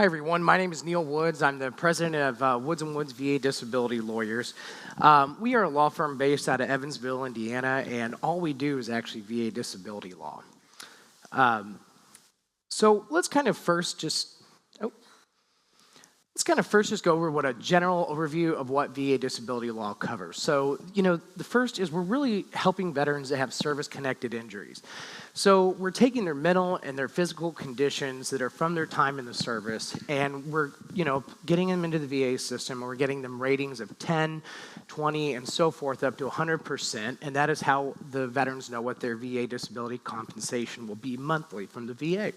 Hi, everyone. My name is Neil Woods. I'm the president of Woods & Woods VA Disability Lawyers. We are a law firm based out of Evansville, Indiana, and all we do is actually VA disability law. So let's kind of first just go over what a general overview of what VA disability law covers. So, the first is we're really helping veterans that have service-connected injuries. So we're taking their mental and their physical conditions that are from their time in the service, and we're, getting them into the VA system, and we're getting them ratings of 10, 20, and so forth, up to 100%, and that is how the veterans know what their VA disability compensation will be monthly from the VA.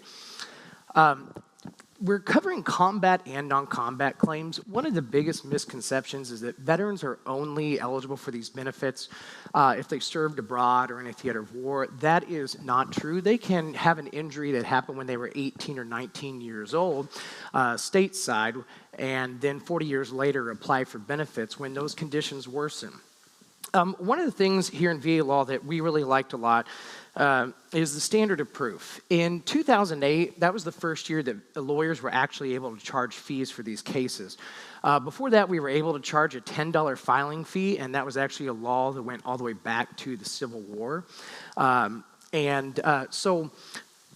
We're covering combat and non-combat claims. One of the biggest misconceptions is that veterans are only eligible for these benefits if they served abroad or in a theater of war. That is not true. They can have an injury that happened when they were 18 or 19 years old, stateside, and then 40 years later apply for benefits when those conditions worsen. One of the things here in VA law that we really liked a lot is the standard of proof. In 2008, that was the first year that the lawyers were actually able to charge fees for these cases. Before that, we were able to charge a $10 filing fee, and that was actually a law that went all the way back to the Civil War. So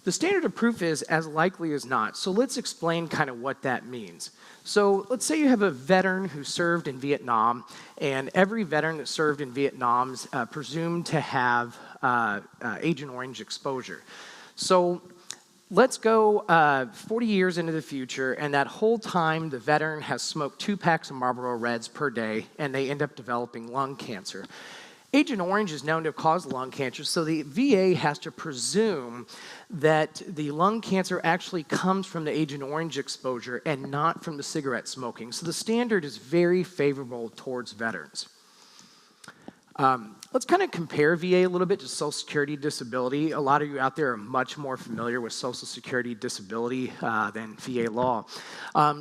the standard of proof is as likely as not. So let's explain kind of what that means. So let's say you have a veteran who served in Vietnam, and every veteran that served in Vietnam is presumed to have Agent Orange exposure. So let's go 40 years into the future, and that whole time the veteran has smoked 2 packs of Marlboro Reds per day, and they end up developing lung cancer. Agent Orange is known to have caused lung cancer, so the VA has to presume that the lung cancer actually comes from the Agent Orange exposure and not from the cigarette smoking. So the standard is very favorable towards veterans. Let's kind of compare VA a little bit to Social Security disability. A lot of you out there are much more familiar with Social Security disability than VA law.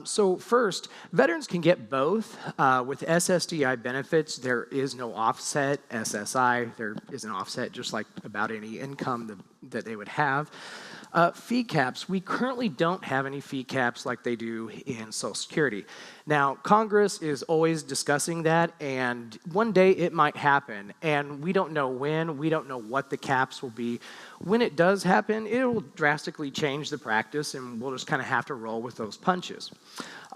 So first, veterans can get both. With SSDI benefits, there is no offset. SSI, there is an offset just like about any income that they would have. Fee caps, we currently don't have any fee caps like they do in Social Security. Now, Congress is always discussing that, and one day it might happen, and we don't know when, we don't know what the caps will be. When it does happen, it will drastically change the practice, and we'll just kind of have to roll with those punches.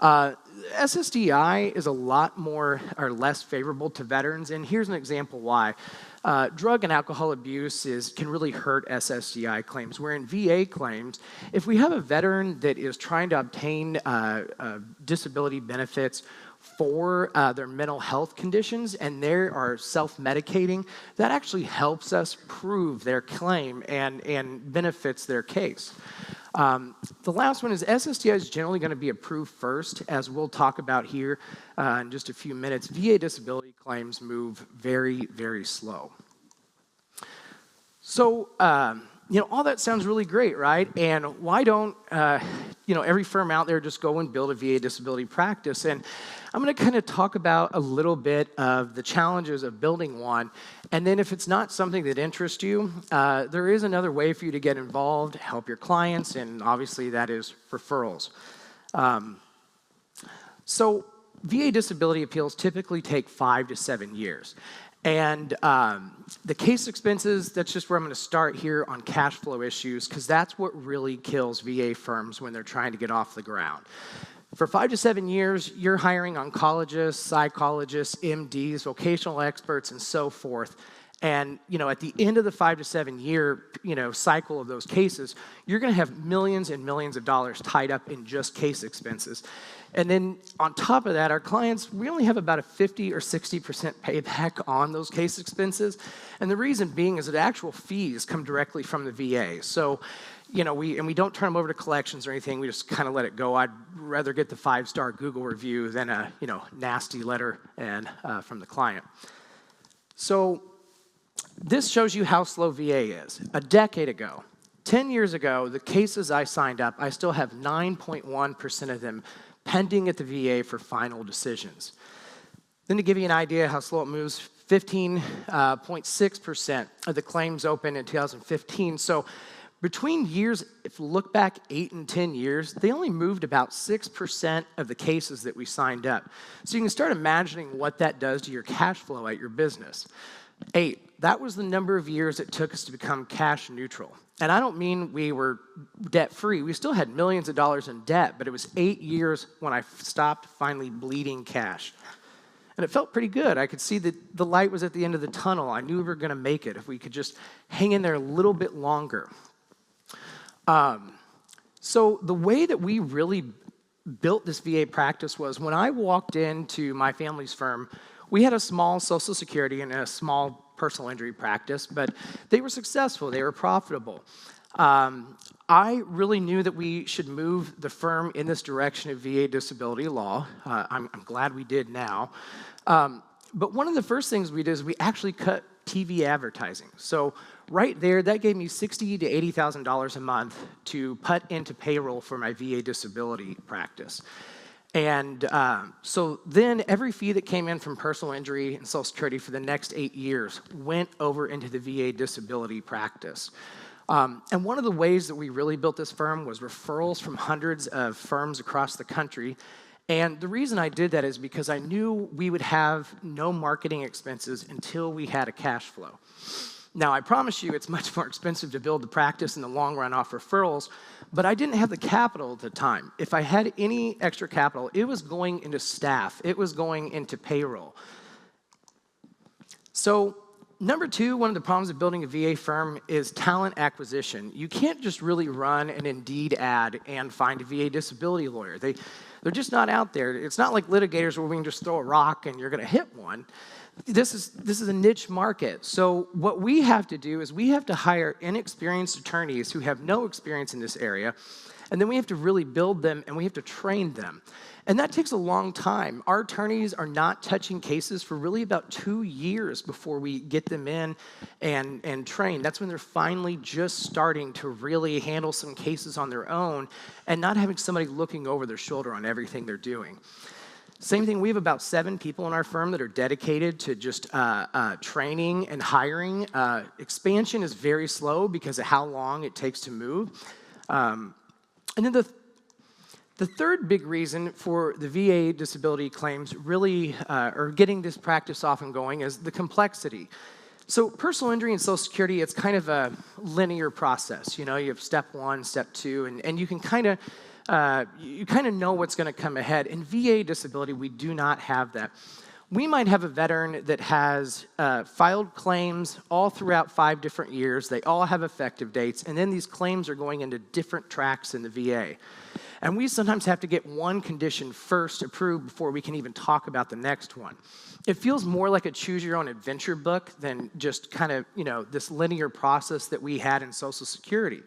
SSDI is a lot more or less favorable to veterans, and here's an example why. Drug and alcohol abuse can really hurt SSDI claims, where in VA claims, if we have a veteran that is trying to obtain disability benefits for their mental health conditions and they are self-medicating, that actually helps us prove their claim and benefits their case. The last one is SSDI is generally going to be approved first, as we'll talk about here in just a few minutes. VA disability claims move very, very slow. So, all that sounds really great, right? And why don't, every firm out there just go and build a VA disability practice? And I'm going to kind of talk about a little bit of the challenges of building one. And then if it's not something that interests you, there is another way for you to get involved, help your clients, and obviously that is referrals. So VA disability appeals typically take 5 to 7 years. And the case expenses, that's just where I'm going to start here on cash flow issues, because that's what really kills VA firms when they're trying to get off the ground. For 5 to 7 years, you're hiring oncologists, psychologists, MDs, vocational experts, and so forth. And, at the end of the 5 to 7 year, cycle of those cases, you're going to have millions and millions of dollars tied up in just case expenses. And then on top of that, our clients, we only have about a 50 or 60% payback on those case expenses. And the reason being is that actual fees come directly from the VA. So, we don't turn them over to collections or anything. We just kind of let it go. I'd rather get the 5-star Google review than a, nasty letter from the client. So this shows you how slow VA is. A decade ago, 10 years ago, the cases I signed up, I still have 9.1% of them pending at the VA for final decisions. Then to give you an idea how slow it moves, 15.6% of the claims open in 2015. So Between years, if you look back 8 and 10 years, they only moved about 6% of the cases that we signed up. So you can start imagining what that does to your cash flow at your business. 8, that was the number of years it took us to become cash neutral. And I don't mean we were debt-free. We still had millions of dollars in debt, but it was 8 years when I stopped finally bleeding cash. And it felt pretty good. I could see that the light was at the end of the tunnel. I knew we were going to make it if we could just hang in there a little bit longer. So the way that we really built this VA practice was when I walked into my family's firm, we had a small Social Security and a small personal injury practice, but they were successful. They were profitable. I really knew that we should move the firm in this direction of VA disability law. I'm glad we did now. But one of the first things we did is we actually cut TV advertising. So right there, that gave me $60,000 to $80,000 a month to put into payroll for my VA disability practice. And so then every fee that came in from personal injury and Social Security for the next 8 years went over into the VA disability practice. And one of the ways that we really built this firm was referrals from hundreds of firms across the country. And the reason I did that is because I knew we would have no marketing expenses until we had a cash flow. Now, I promise you it's much more expensive to build the practice in the long run off referrals, but I didn't have the capital at the time. If I had any extra capital, it was going into staff. It was going into payroll. So number 2, one of the problems of building a VA firm is talent acquisition. You can't just really run an Indeed ad and find a VA disability lawyer. They're just not out there. It's not like litigators where we can just throw a rock and you're going to hit one. This is a niche market. So what we have to do is we have to hire inexperienced attorneys who have no experience in this area, and then we have to really build them and we have to train them. And that takes a long time. Our attorneys are not touching cases for really about 2 years before we get them in and train. That's when they're finally just starting to really handle some cases on their own and not having somebody looking over their shoulder on everything they're doing. Same thing, we have about 7 people in our firm that are dedicated to just training and hiring. Expansion is very slow because of how long it takes to move. And then the third big reason for the VA disability claims really, or getting this practice off and going, is the complexity. So personal injury and Social Security, it's kind of a linear process. You know, you have step 1, step 2, and you can kind of know what's going to come ahead. In VA disability, we do not have that. We might have a veteran that has filed claims all throughout 5 different years. They all have effective dates, and then these claims are going into different tracks in the VA. And we sometimes have to get one condition first approved before we can even talk about the next one. It feels more like a choose-your-own-adventure book than just kind of, you know, this linear process that we had in Social Security.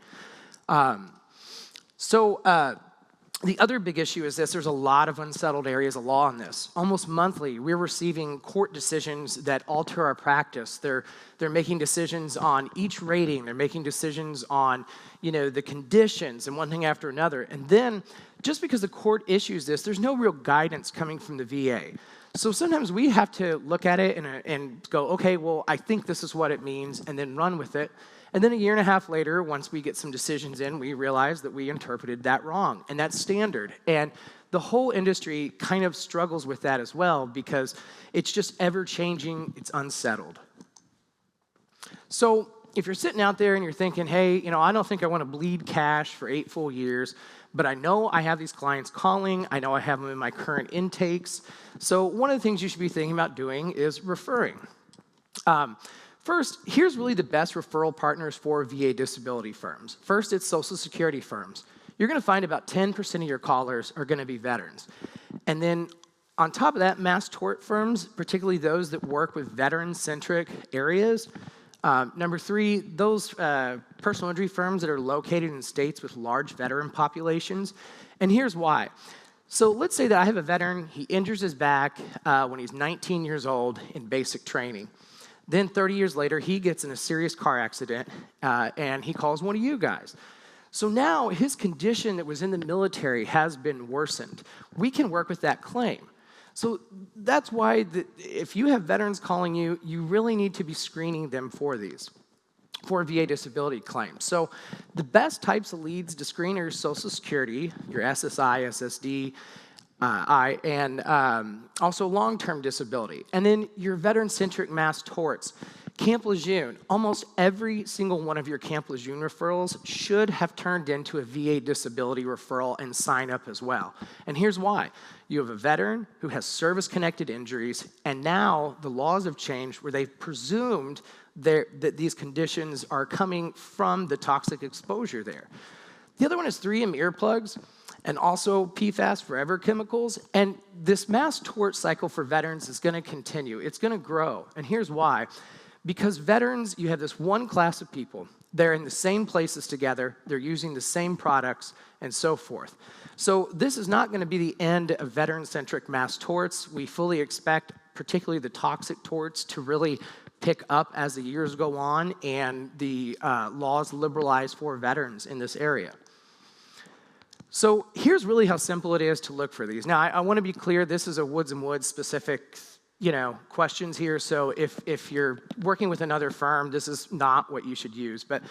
The other big issue is this: there's a lot of unsettled areas of law in this. Almost monthly, we're receiving court decisions that alter our practice. They're making decisions on each rating. They're making decisions on, you know, the conditions and one thing after another. And then, just because the court issues this, there's no real guidance coming from the VA. So sometimes we have to look at it and go, okay, well, I think this is what it means, and then run with it. And then a year and a half later, once we get some decisions in, we realize that we interpreted that wrong, and that's standard. And the whole industry kind of struggles with that as well because it's just ever-changing, it's unsettled. So if you're sitting out there and you're thinking, hey, you know, I don't think I want to bleed cash for 8 full years, but I know I have these clients calling, I know I have them in my current intakes. So one of the things you should be thinking about doing is referring. First, here's really the best referral partners for VA disability firms. First, it's Social Security firms. You're going to find about 10% of your callers are going to be veterans. And then on top of that, mass tort firms, particularly those that work with veteran-centric areas. Number 3, those personal injury firms that are located in states with large veteran populations. And here's why. So let's say that I have a veteran, he injures his back when he's 19 years old in basic training. Then 30 years later, he gets in a serious car accident, and he calls one of you guys. So now his condition that was in the military has been worsened. We can work with that claim. So that's why if you have veterans calling you, you really need to be screening them for these. for VA disability claims. So the best types of leads to screen are Social Security, your SSI, SSD, and also long-term disability. And then your veteran-centric mass torts. Camp Lejeune, almost every single one of your Camp Lejeune referrals should have turned into a VA disability referral and sign up as well. And here's why. You have a veteran who has service-connected injuries, and now the laws have changed where they've presumed that these conditions are coming from the toxic exposure there. The other one is 3M earplugs and also PFAS forever chemicals. And this mass tort cycle for veterans is going to continue. It's going to grow. And here's why. Because veterans, you have this one class of people. They're in the same places together. They're using the same products and so forth. So this is not going to be the end of veteran-centric mass torts. We fully expect, particularly the toxic torts, to really pick up as the years go on and the laws liberalize for veterans in this area. So here's really how simple it is to look for these. Now, I want to be clear, this is a Woods & Woods specific questions here. So if you're working with another firm, this is not what you should use. But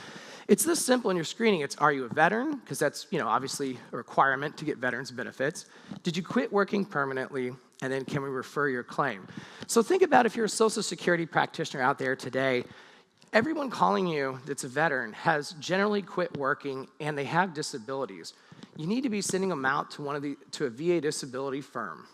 it's this simple in your screening. It's, are you a veteran? Because that's obviously a requirement to get veterans benefits. Did you quit working permanently? And then can we refer your claim? So think about if you're a Social Security practitioner out there today, everyone calling you that's a veteran has generally quit working and they have disabilities. You need to be sending them out to a VA disability firm.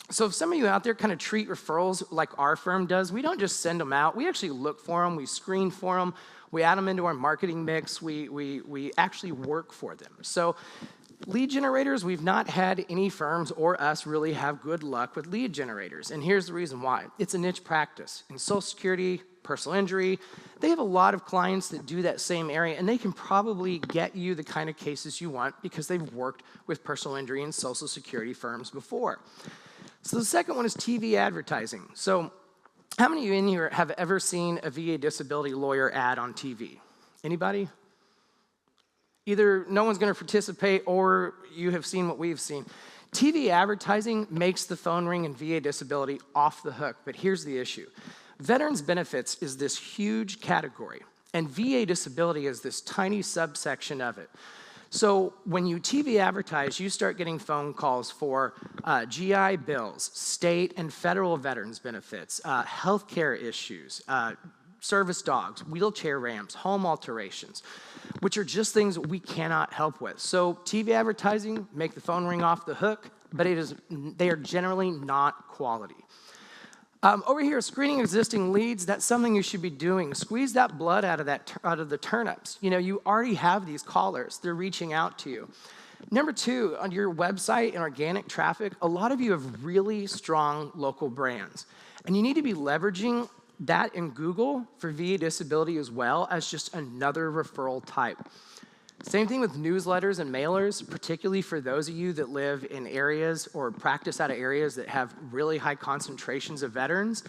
So if some of you out there kind of treat referrals like our firm does, we don't just send them out. We actually look for them. We screen for them. We add them into our marketing mix. We actually work for them. So lead generators, we've not had any firms or us really have good luck with lead generators. And here's the reason why. It's a niche practice. In Social Security, personal injury, they have a lot of clients that do that same area, and they can probably get you the kind of cases you want because they've worked with personal injury and Social Security firms before. So the second one is TV advertising. So how many of you in here have ever seen a VA disability lawyer ad on TV? Anybody? Either no one's going to participate or you have seen what we've seen. TV advertising makes the phone ring in VA disability off the hook, but here's the issue. Veterans benefits is this huge category, and VA disability is this tiny subsection of it. So when you TV advertise, you start getting phone calls for GI bills, state and federal veterans benefits, healthcare issues, service dogs, wheelchair ramps, home alterations, which are just things we cannot help with. So TV advertising make the phone ring off the hook, but they are generally not quality. Over here, screening existing leads, that's something you should be doing. Squeeze that blood out of the turnips. You already have these callers. They're reaching out to you. Number two, on your website and organic traffic, a lot of you have really strong local brands. And you need to be leveraging that in Google for VA disability as well as just another referral type. Same thing with newsletters and mailers, particularly for those of you that live in areas or practice out of areas that have really high concentrations of veterans.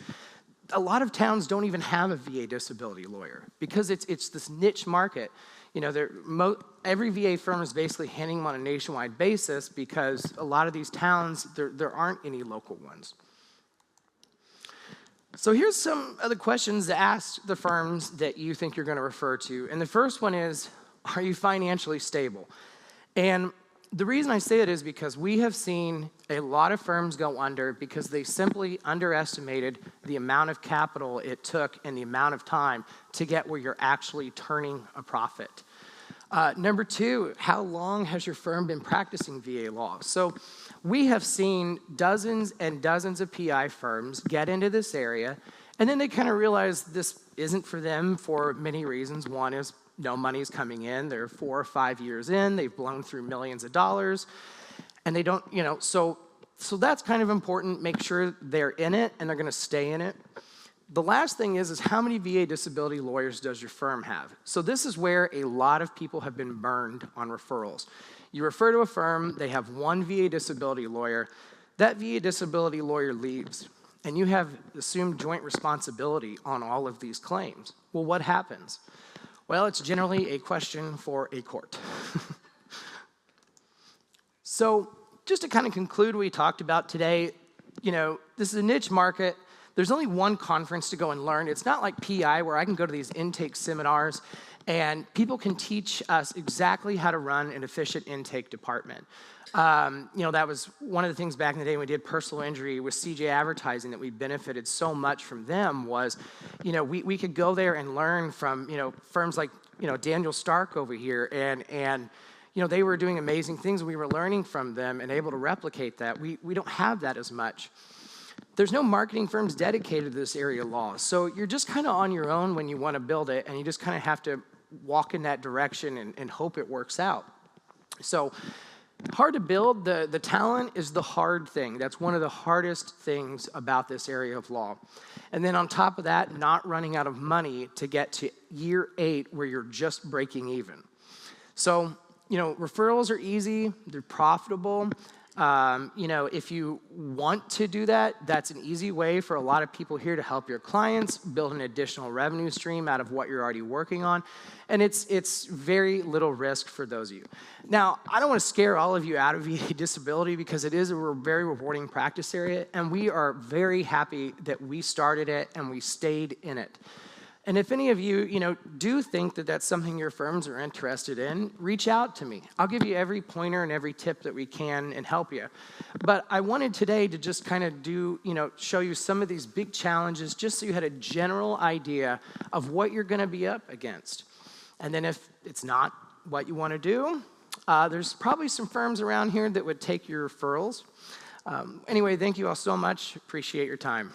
A lot of towns don't even have a VA disability lawyer because it's this niche market. Every VA firm is basically handing them on a nationwide basis because a lot of these towns, there aren't any local ones. So here's some other questions to ask the firms that you think you're going to refer to. And the first one is, are you financially stable? And the reason I say it is because we have seen a lot of firms go under because they simply underestimated the amount of capital it took and the amount of time to get where you're actually turning a profit. Number two, how long has your firm been practicing VA law? So we have seen dozens and dozens of PI firms get into this area, and then they kind of realize this isn't for them for many reasons. One is no money's coming in. They're 4 or 5 years in. They've blown through millions of dollars, and they don't, so that's kind of important. Make sure they're in it, and they're going to stay in it. The last thing is how many VA disability lawyers does your firm have? So this is where a lot of people have been burned on referrals. You refer to a firm, they have one VA disability lawyer. That VA disability lawyer leaves, and you have assumed joint responsibility on all of these claims. Well, what happens? Well, it's generally a question for a court. So just to kind of conclude what we talked about today, this is a niche market. there's only one conference to go and learn. It's not like PI where I can go to these intake seminars and people can teach us exactly how to run an efficient intake department. That was one of the things back in the day when we did personal injury with CJ Advertising that we benefited so much from them was, we could go there and learn from, firms like, Daniel Stark over here and they were doing amazing things. We were learning from them and able to replicate that. We don't have that as much. There's no marketing firms dedicated to this area of law. So you're just kind of on your own when you want to build it, and you just kind of have to walk in that direction and hope it works out. So hard to build. The talent is the hard thing. That's one of the hardest things about this area of law. And then on top of that, not running out of money to get to year 8 where you're just breaking even. So, referrals are easy. They're profitable. If you want to do that, that's an easy way for a lot of people here to help your clients build an additional revenue stream out of what you're already working on. And it's very little risk for those of you. Now, I don't want to scare all of you out of VA disability because it is a very rewarding practice area, and we are very happy that we started it and we stayed in it. And if any of you, do think that that's something your firms are interested in, reach out to me. I'll give you every pointer and every tip that we can and help you. But I wanted today to just kind of show you some of these big challenges just so you had a general idea of what you're going to be up against. And then if it's not what you want to do, there's probably some firms around here that would take your referrals. Anyway, thank you all so much. Appreciate your time.